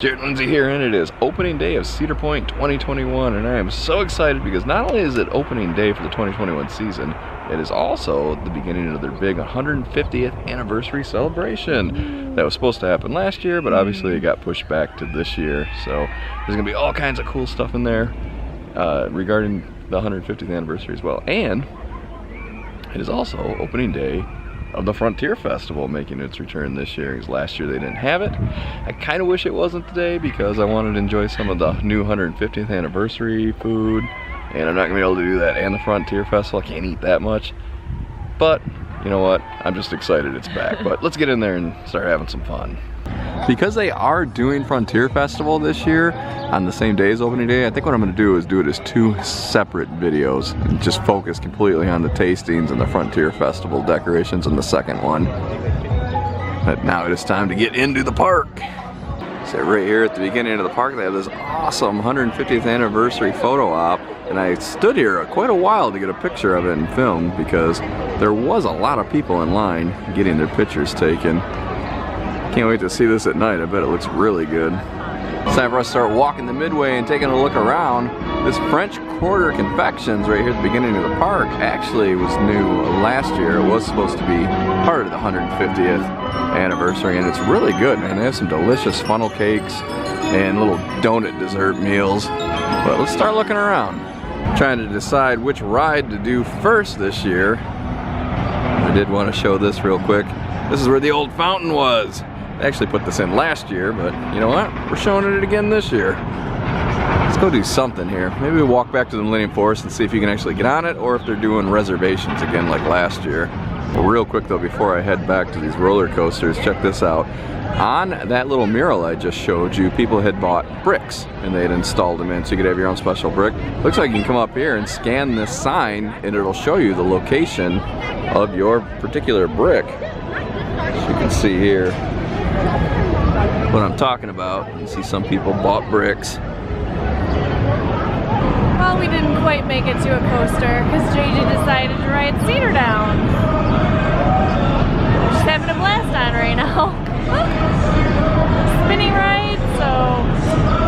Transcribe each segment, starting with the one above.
Jared Lindsay here, and it is opening day of Cedar Point 2021, and I am so excited because not only is it opening day for the 2021 season, it is also the beginning of their big 150th anniversary celebration that was supposed to happen last year, but obviously it got pushed back to this year. So there's gonna be all kinds of cool stuff in there regarding the 150th anniversary as well. And it is also opening day of the Frontier Festival making its return this year, because last year they didn't have it. I kind of wish it wasn't today because I wanted to enjoy some of the new 150th anniversary food, and I'm not gonna be able to do that and the Frontier Festival. I can't eat that much, but you know what, I'm just excited it's back. But let's get in there and start having some fun. Because they are doing Frontier Festival this year on the same day as opening day, I think what I'm going to do is do it as two separate videos and just focus completely on the tastings and the Frontier Festival decorations in the second one. But now it is time to get into the park. So right here at the beginning of the park they have this awesome 150th anniversary photo op, and I stood here quite a while to get a picture of it and film because there was a lot of people in line getting their pictures taken. Can't wait to see this at night. I bet it looks really good. It's time for us to start walking the midway and taking a look around. This French Quarter Confections right here at the beginning of the park actually was new last year. It was supposed to be part of the 150th anniversary, and it's really good, man. They have some delicious funnel cakes and little donut dessert meals. But let's start looking around. Trying to decide which ride to do first this year. I did want to show this real quick. This is where the old fountain was. I actually put this in last year, but you know what? We're showing it again this year. Let's go do something here. Maybe we'll walk back to the Millennium Forest and see if you can actually get on it, or if they're doing reservations again like last year. But real quick though, before I head back to these roller coasters, check this out. On that little mural I just showed you, people had bought bricks and they had installed them in so you could have your own special brick. Looks like you can come up here and scan this sign and it'll show you the location of your particular brick. As you can see here what I'm talking about. You see some people bought bricks. Well, we didn't quite make it to a coaster because JJ decided to ride Cedar down. She's having a blast on right now. Spinning ride, so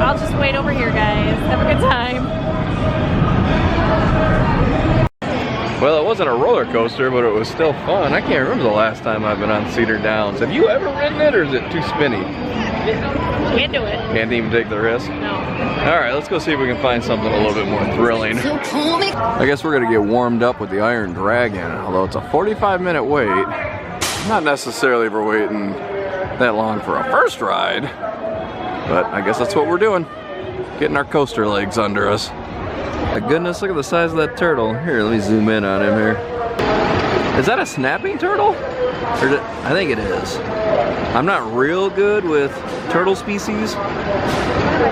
I'll just wait over here, guys. Have a good time. Well, it wasn't a roller coaster, but it was still fun. I can't remember the last time I've been on Cedar Downs. Have you ever ridden it, or is it too spinny? Can't do it. Can't even take the risk? No. Alright, let's go see if we can find something a little bit more thrilling. I guess we're gonna get warmed up with the Iron Dragon, although it's a 45-minute wait. Not necessarily for waiting that long for a first ride, but I guess that's what we're doing. Getting our coaster legs under us. My goodness, look at the size of that turtle. Here, let me zoom in on him here. Is that a snapping turtle? I think it is. I'm not real good with turtle species, but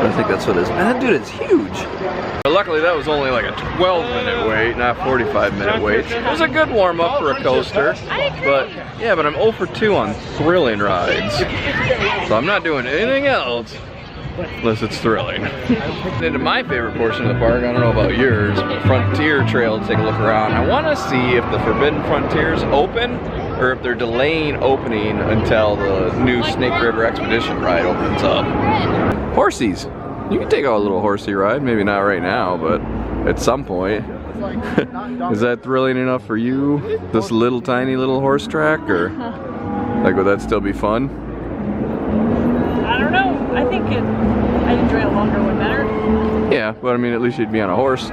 I think that's what it is. Man, that dude is huge. But luckily that was only like a 12-minute wait, not 45-minute wait. It was a good warm-up for a coaster. But yeah, but I'm 0 for 2 on thrilling rides. So I'm not doing anything else unless it's thrilling. Into my favorite portion of the park, I don't know about yours, Frontier Trail to take a look around. I want to see if the Forbidden Frontiers open, or if they're delaying opening until the new Snake River Expedition ride opens up. Horsies. You can take a little horsey ride, maybe not right now, but at some point. Is that thrilling enough for you? This little tiny little horse track, or like would that still be fun? I don't know. I think I'd enjoy a longer one better. Yeah, but I mean, at least you'd be on a horse.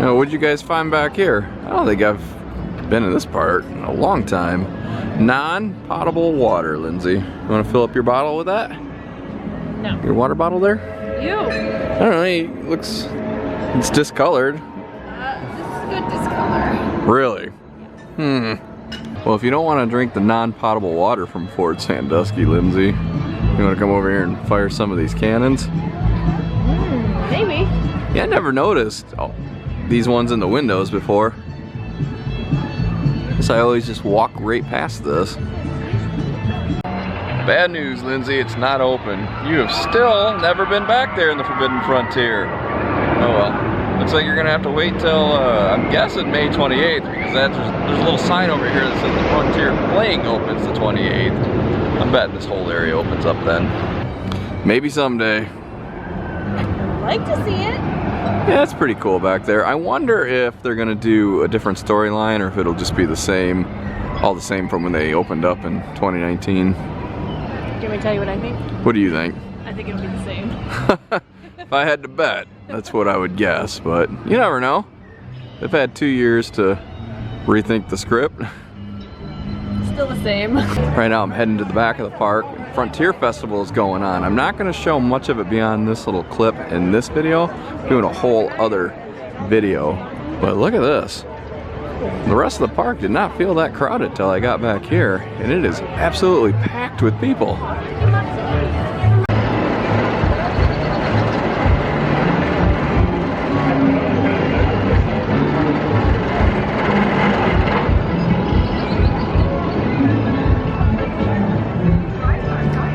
Now, what'd you guys find back here? I don't think I've been in this part in a long time. Non-potable water, Lindsay. You want to fill up your bottle with that? No. Your water bottle there? You. I don't know, it's discolored. This is good discolor. Really? Well, if you don't want to drink the non-potable water from Fort Sandusky, Lindsay, you want to come over here and fire some of these cannons? Maybe. Yeah, I never noticed these ones in the windows before. Guess I always just walk right past this. Bad news, Lindsay, it's not open. You have still never been back there in the Forbidden Frontier. Oh well. Looks like you're gonna have to wait till, I'm guessing May 28th, because there's a little sign over here that says the Frontier Playing opens the 28th. I'm betting this whole area opens up then. Maybe someday. I'd like to see it. Yeah, it's pretty cool back there. I wonder if they're gonna do a different storyline or if it'll just be the same, all the same from when they opened up in 2019. Can we tell you what I think? What do you think? I think it'll be the same. If I had to bet, that's what I would guess, but you never know. They've had 2 years to rethink the script. Still the same. Right now I'm heading to the back of the park. Frontier Festival is going on. I'm not going to show much of it beyond this little clip in this video. I'm doing a whole other video. But look at this. The rest of the park did not feel that crowded till I got back here, and it is absolutely packed with people.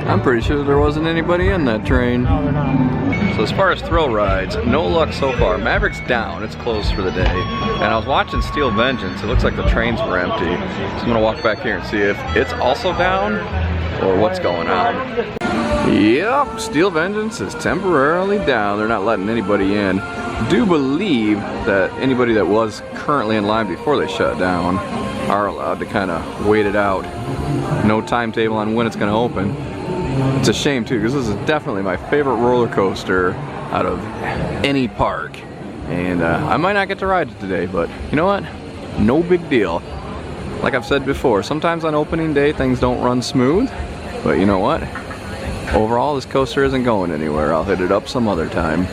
I'm pretty sure there wasn't anybody in that train. No, they're not. So as far as thrill rides, no luck so far. Maverick's down, it's closed for the day. And I was watching Steel Vengeance, it looks like the trains were empty. So I'm gonna walk back here and see if it's also down or what's going on. Yep, Steel Vengeance is temporarily down. They're not letting anybody in. I do believe that anybody that was currently in line before they shut down are allowed to kind of wait it out. No timetable on when it's gonna open. It's a shame too, because this is definitely my favorite roller coaster out of any park. And I might not get to ride it today, but you know what? No big deal. Like I've said before, sometimes on opening day things don't run smooth, but you know what? Overall, this coaster isn't going anywhere. I'll hit it up some other time.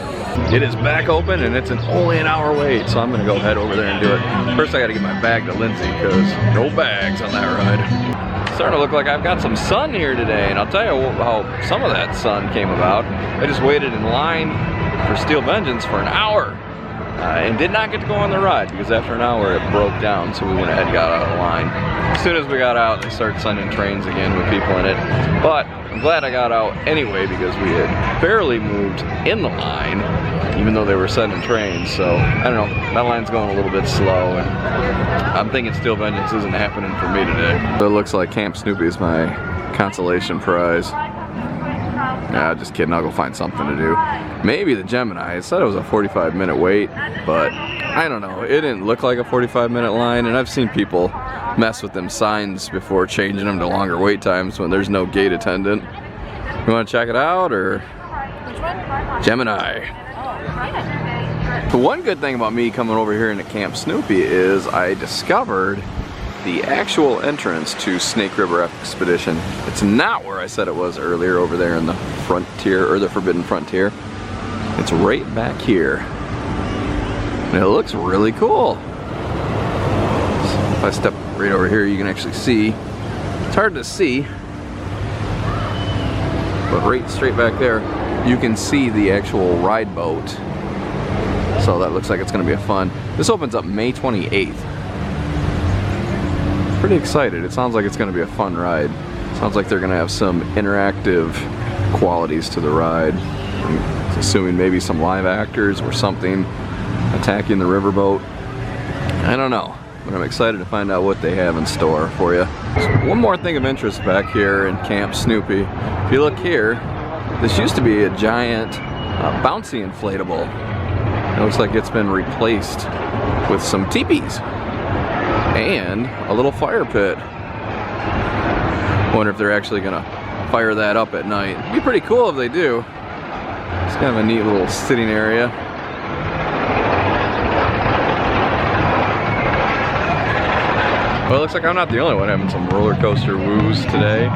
It is back open and it's only an hour wait, so I'm gonna go head over there and do it. First I gotta get my bag to Lindsay, because no bags on that ride. Starting to look like I've got some sun here today, and I'll tell you how some of that sun came about. I just waited in line for Steel Vengeance for an hour and did not get to go on the ride because after an hour it broke down, so we went ahead and got out of the line. As soon as we got out, they started sending trains again with people in it, but I'm glad I got out anyway because we had barely moved in the line even though they were sending trains. So I don't know, that line's going a little bit slow, and I'm thinking Steel Vengeance isn't happening for me today. So it looks like Camp Snoopy is my consolation prize. Nah, just kidding, I'll go find something to do. Maybe the Gemini. It said it was a 45-minute wait, but I don't know. It didn't look like a 45-minute line, and I've seen people mess with them signs before changing them to longer wait times when there's no gate attendant. You want to check it out, or? Which one? Gemini. The one good thing about me coming over here into Camp Snoopy is I discovered the actual entrance to Snake River Expedition. It's not where I said it was earlier over there in the Frontier, or the Forbidden Frontier. It's right back here. And it looks really cool. So if I step right over here, you can actually see. It's hard to see, but right straight back there, you can see the actual ride boat. So that looks like it's gonna be a fun. This opens up May 28th. Pretty excited. It sounds like it's gonna be a fun ride. Sounds like they're gonna have some interactive qualities to the ride. I'm assuming maybe some live actors or something attacking the riverboat. I don't know, but I'm excited to find out what they have in store for you. So one more thing of interest back here in Camp Snoopy. If you look here, this used to be a giant bouncy inflatable. It looks like it's been replaced with some teepees and a little fire pit. Wonder if they're actually gonna fire that up at night. It'd be pretty cool if they do. It's kind of a neat little sitting area. Well, it looks like I'm not the only one having some roller coaster woos today.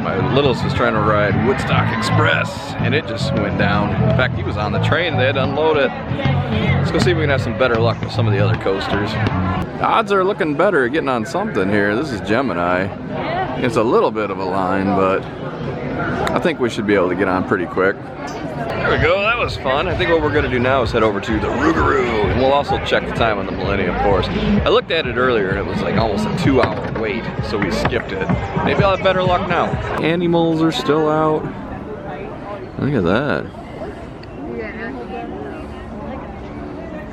My littlest was trying to ride Woodstock Express, and it just went down. In fact, he was on the train, they had to unload it. Let's go see if we can have some better luck with some of the other coasters. The odds are looking better at getting on something here. This is Gemini. It's a little bit of a line, but I think we should be able to get on pretty quick. There we go, that was fun. I think what we're gonna do now is head over to the Rougarou, and we'll also check the time on the Millennium Force. I looked at it earlier and it was like almost a 2-hour wait, so we skipped it. Maybe I'll have better luck now. Animals are still out. Look at that.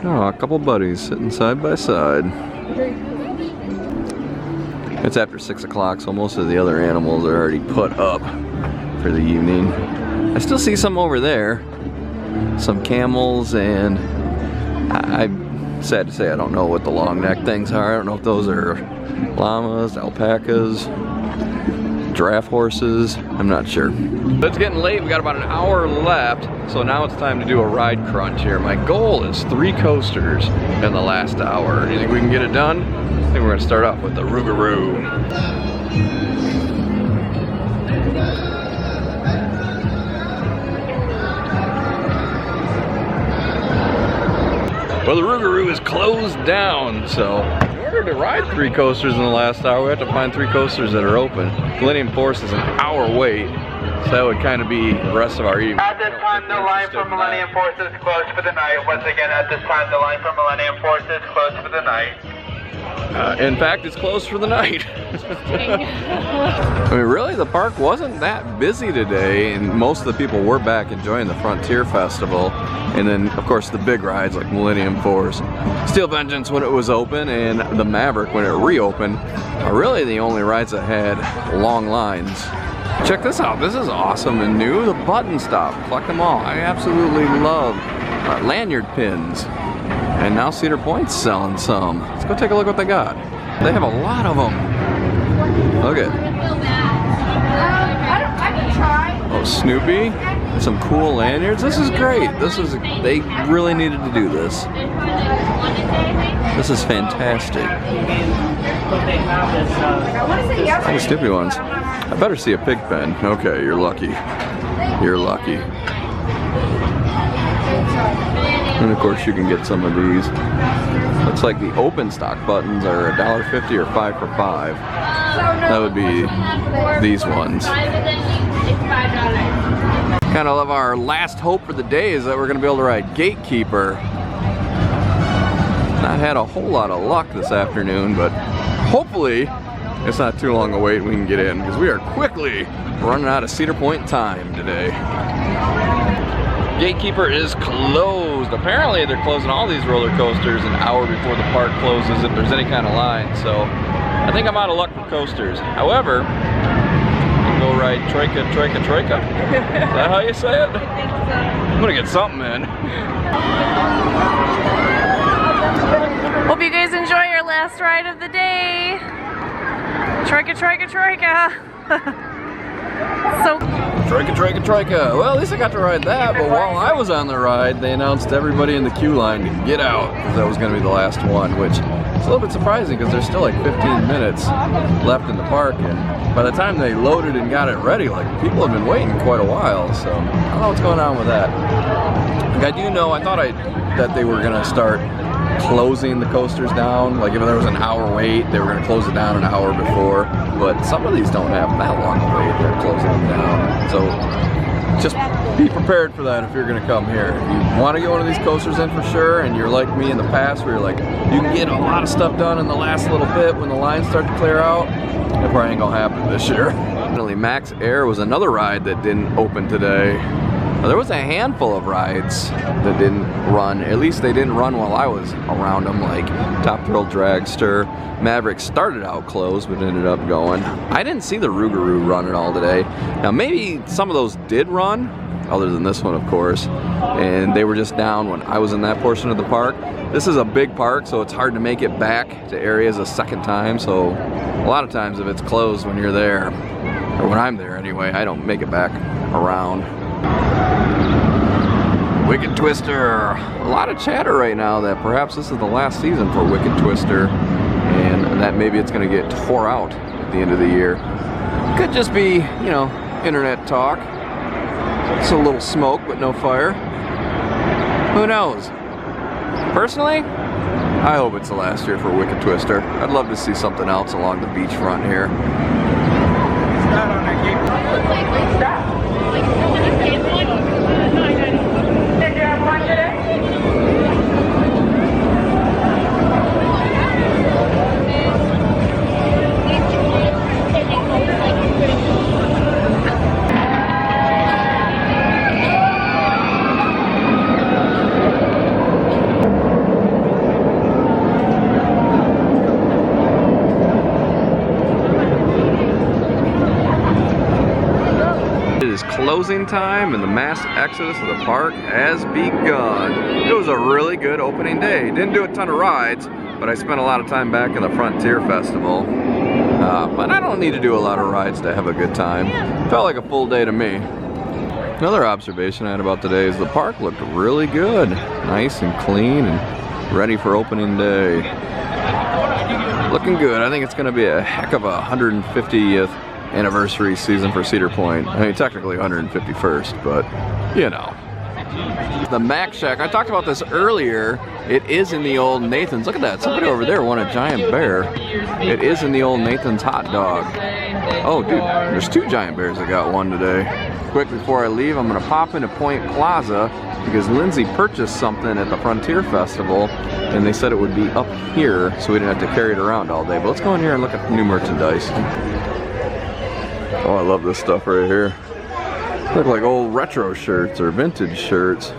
Oh, a couple buddies sitting side by side. It's after 6 o'clock, so most of the other animals are already put up for the evening. I still see some over there. Some camels, and I'm sad to say I don't know what the long neck things are. I don't know if those are llamas, alpacas, giraffe horses. I'm not sure. But it's getting late. We got about an hour left, so now it's time to do a ride crunch here. My goal is 3 coasters in the last hour. Do you think we can get it done? I think we're going to start off with the Rougarou. Well, the Rougarou is closed down, so in order to ride 3 coasters in the last hour, we have to find 3 coasters that are open. Millennium Force is an hour wait, so that would kind of be the rest of our evening. At this time, the line for Millennium Force is closed for the night. Once again, at this time, the line for Millennium Force is closed for the night. In fact, it's closed for the night. I mean, really, the park wasn't that busy today, and most of the people were back enjoying the Frontier Festival. And then, of course, the big rides like Millennium Force, Steel Vengeance when it was open, and the Maverick when it reopened are really the only rides that had long lines. Check this out. This is awesome and new. The button stop. Collect them all. I absolutely love lanyard pins. And now Cedar Point's selling some. Let's go take a look what they got. They have a lot of them. Look at. Oh, Snoopy. Some cool lanyards. This is great. They really needed to do this. This is fantastic. All the Snoopy ones. I better see a pig pen. Okay, you're lucky. You're lucky. And of course you can get some of these. Looks like the open stock buttons are $1.50 or 5 for 5. That would be these ones. Kind of love our last hope for the day is that we're going to be able to ride Gatekeeper. Not had a whole lot of luck this afternoon, but hopefully it's not too long a wait and we can get in, because we are quickly running out of Cedar Point time today. Gatekeeper is closed. Apparently they're closing all these roller coasters an hour before the park closes if there's any kind of line, so I think I'm out of luck for coasters. However, I can go ride Troika. Is that how you say it? I think so. I'm gonna get something in. Hope you guys enjoy your last ride of the day. Troika. So Troika. Well, at least I got to ride that, but while I was on the ride, they announced everybody in the queue line to get out, because that was going to be the last one, which is a little bit surprising because there's still like 15 minutes left in the park, and by the time they loaded and got it ready, like, people have been waiting quite a while, so I don't know what's going on with that. Like, I do know, I thought that they were going to start closing the coasters down. Like, if there was an hour wait, they were going to close it down an hour before, but some of these don't have that long a wait. They're closing them down, so just be prepared for that if you're going to come here. If you want to get one of these coasters in for sure, and you're like me in the past where you're like, you can get a lot of stuff done in the last little bit when the lines start to clear out, it probably ain't gonna happen this year. Definitely Max Air was another ride that didn't open today. There was a handful of rides that didn't run. At least they didn't run while I was around them, like Top Thrill Dragster. Maverick started out closed but ended up going. I didn't see the Rougarou run at all today. Now maybe some of those did run, other than this one of course, and they were just down when I was in that portion of the park. This is a big park, so it's hard to make it back to areas a second time, so a lot of times if it's closed when you're there, or when I'm there anyway, I don't make it back around. Wicked Twister. A lot of chatter right now that perhaps this is the last season for Wicked Twister, and that maybe it's going to get tore out at the end of the year. Could just be, you know, internet talk. It's a little smoke but no fire. Who knows? Personally, I hope it's the last year for Wicked Twister. I'd love to see something else along the beachfront here. Start on that gate. Did you have one today? is closing time and the mass exodus of the park has begun. It was a really good opening day. Didn't do a ton of rides, but I spent a lot of time back in the Frontier Festival. But I don't need to do a lot of rides to have a good time. Felt like a full day to me. Another observation I had about today is the park looked really good. Nice and clean and ready for opening day. Looking good. I think it's going to be a heck of a 150th anniversary season for Cedar Point. I mean, technically 151st, but you know. The Mac Shack, I talked about this earlier. It is in the old Nathan's. Look at that, somebody over there won a giant bear. It is in the old Nathan's hot dog. Oh dude, there's 2 giant bears that got one today. Quick before I leave, I'm gonna pop into Point Plaza because Lindsay purchased something at the Frontier Festival and they said it would be up here so we didn't have to carry it around all day. But let's go in here and look at the new merchandise. Oh, I love this stuff right here. Look like old retro shirts or vintage shirts.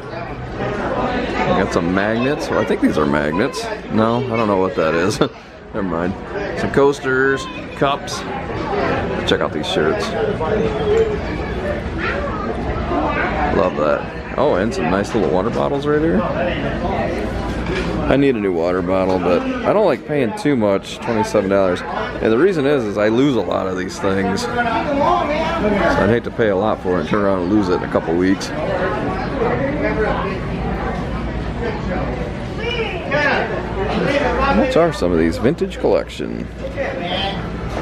Got some magnets. Well, I think these are magnets. No, I don't know what that is. Never mind. Some coasters, cups. Check out these shirts. Love that. Oh, and some nice little water bottles right here. I need a new water bottle, but I don't like paying too much, $27. And the reason is I lose a lot of these things. So I'd hate to pay a lot for it and turn around and lose it in a couple weeks. How much are some of these? Vintage collection.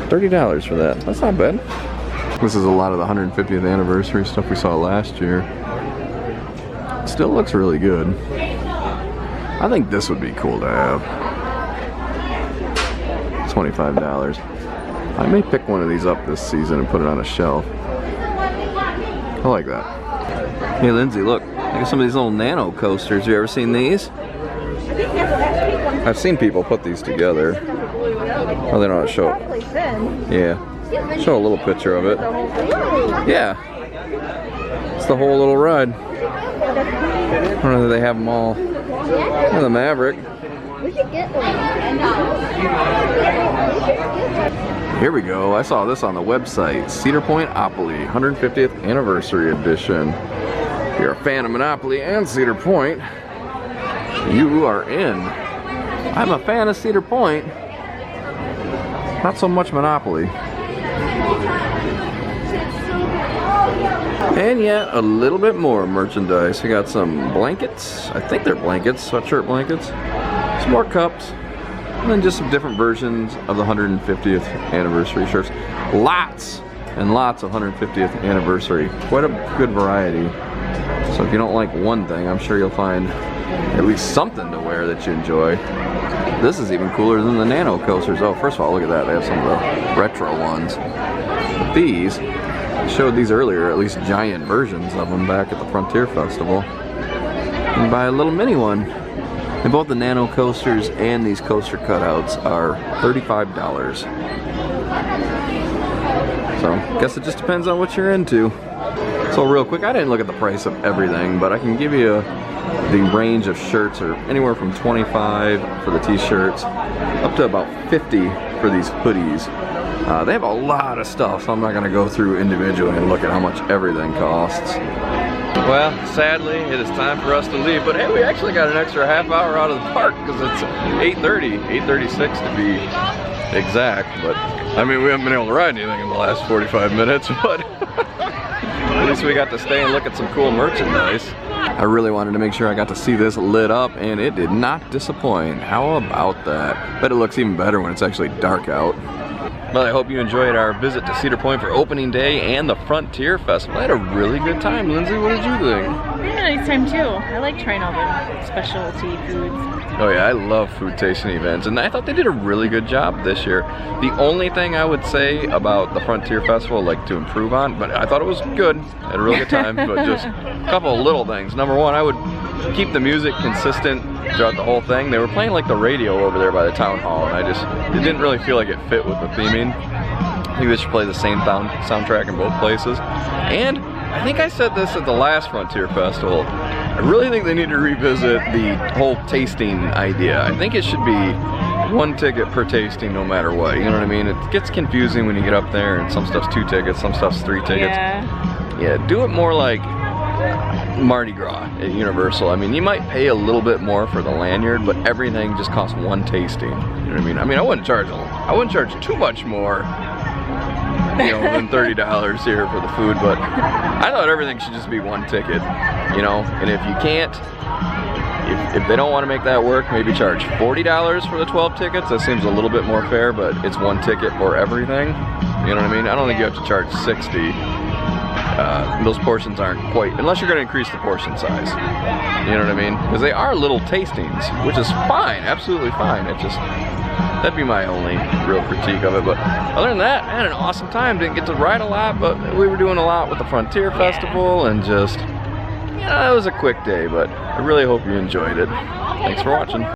$30 for that. That's not bad. This is a lot of the 150th anniversary stuff we saw last year. Still looks really good. I think this would be cool to have. $25. I may pick one of these up this season and put it on a shelf. I like that. Hey Lindsay, look at some of these little Nano Coasters. Have you ever seen these? I've seen people put these together. Oh, they don't want to show it. Yeah. Show a little picture of it. Yeah. It's the whole little ride. I don't know if they have them all. Oh, the Maverick. We should get one. Here we go. I saw this on the website. Cedar Point Opoly 150th Anniversary Edition. If you're a fan of Monopoly and Cedar Point, you are in. I'm a fan of Cedar Point. Not so much Monopoly. And yet a little bit more merchandise. We got some blankets. I think they're blankets, sweatshirt blankets. Some more cups. And then just some different versions of the 150th anniversary shirts. Lots and lots of 150th anniversary. Quite a good variety. So if you don't like one thing, I'm sure you'll find at least something to wear that you enjoy. This is even cooler than the Nano Coasters. Oh, first of all, look at that. They have some of the retro ones. But these, I showed these earlier, at least giant versions of them back at the Frontier Festival. You can buy a little mini one. And both the Nano Coasters and these coaster cutouts are $35. So, I guess it just depends on what you're into. So real quick, I didn't look at the price of everything, but I can give you the range of shirts are anywhere from $25 for the t-shirts up to about $50 for these hoodies. They have a lot of stuff, so I'm not going to go through individually and look at how much everything costs. Well, sadly, it is time for us to leave, but hey, we actually got an extra half hour out of the park because it's 8:30, 8:36 to be exact, but I mean, we haven't been able to ride anything in the last 45 minutes, but at least we got to stay and look at some cool merchandise. I really wanted to make sure I got to see this lit up, and it did not disappoint. How about that? But it looks even better when it's actually dark out. Well, I hope you enjoyed our visit to Cedar Point for opening day and the Frontier Festival. I had a really good time. Lindsay, what did you think? I had a nice time too. I like trying all the specialty foods. Oh yeah, I love food tasting events, and I thought they did a really good job this year. The only thing I would say about the Frontier Festival, like to improve on, but I thought it was good. I had a really good time, but just a couple of little things. Number one, I would keep the music consistent throughout the whole thing. They were playing like the radio over there by the town hall, and it didn't really feel like it fit with the theming. Maybe they should play the same soundtrack in both places. And I think I said this at the last Frontier Festival. I really think they need to revisit the whole tasting idea. I think it should be one ticket per tasting no matter what. You know what I mean? It gets confusing when you get up there and some stuff's 2 tickets, some stuff's 3 tickets. Yeah. Yeah, do it more like Mardi Gras at Universal. I mean, you might pay a little bit more for the lanyard, but everything just costs one tasting. You know what I mean? I mean, I wouldn't charge too much more, you know, than $30 here for the food, but I thought everything should just be one ticket, you know. And if you can't, if they don't want to make that work, maybe charge $40 for the 12 tickets. That seems a little bit more fair, but it's one ticket for everything. You know what I mean? I don't think you have to charge 60. Those portions aren't quite, unless you're going to increase the portion size. You know what I mean? Because they are little tastings, which is fine, absolutely fine. It just, that'd be my only real critique of it. But other than that, I had an awesome time. Didn't get to ride a lot, but we were doing a lot with the Frontier Festival, and just, you know, it was a quick day, but I really hope you enjoyed it. Thanks for watching.